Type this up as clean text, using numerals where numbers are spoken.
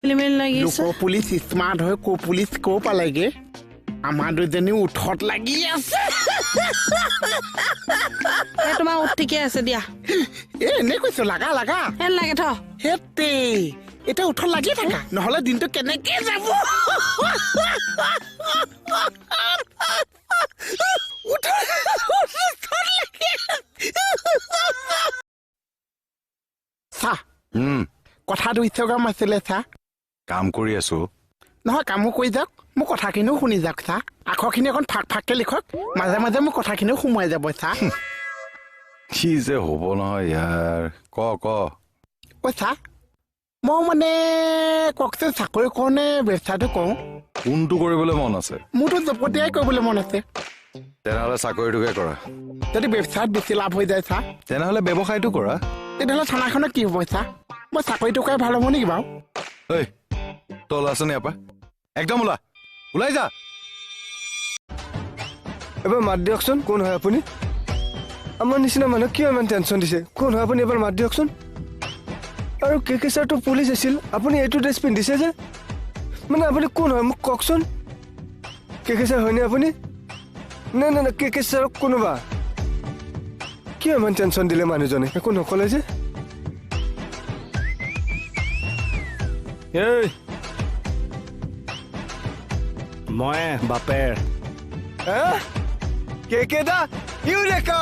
খেলিমেলি লাগিছে লোক পুলিচ স্মাৰ্ট হৈ কো পুলিচ কো পালেগে আমাৰ দুজনী উঠত লাগি আছে তোমাৰ উঠ ঠিকে আছে দিয়া এনে কৈছো লাগা লাগা এন লাগে থ হেতে এটা উঠত লাগি থাকা নহলে দিনটো কেনেকে যাব চা কথাটো ইচ্ছাগ্ৰাম আছিলে চা কাম কৰি আছো নহয় কামো কৰি যাওক মোৰ কথাখিনিও শুনি যাওক চা আখৰখিনি অকণ ফাক ফাককে লিখক মাজে মাজে মোৰ কথাখিনিও সোমাই যাব চা কি যে হ'ব নহয় ইয়াৰ ক ঐ চা মই মানে কওকচোন চাকৰি কৰোঁ নে ব্যৱসায়টো কৰোঁ কোনটো কৰিবলৈ মন আছে মোৰতো জপতিয়াই কৰিবলৈ মন আছে তেনেহ'লে চাকৰিটোকে কৰা যদি ব্যৱসায়ত বেছি লাভ হৈ যায় চা তেনেহ'লে ব্যৱসায়টো কৰা তেতিয়াহ'লে থানাখনত কি হ'ব চা মই চাকৰিটো কৰাই ভাল হ'ব নেকি বাৰু ঐ তই ওলাচোন ইয়াৰ পৰা একদম ওলাই যা এবাৰ মাত দিয়কচোন কোন হয় আপুনি আমাৰ নিচিনা মানুহ কিয় ইমান টেনশ্যন দিছে কোন হয় আপুনি এবাৰ মাত দিয়কচোন আৰু কে ছাৰটো পুলিচ আছিল আপুনি এইটো ড্ৰেছ পিন্ধিছে যে মানে আপুনি কোন হয় মোক কওকচোন কে ছাৰ হয়নে আপুনি নাই নাই কে ছাৰক কোনোবা কিয় ইমান টেনশ্যন দিলে মানুহজনে একো নকলে যে মই বাপেৰ কে দা ইউৰেকা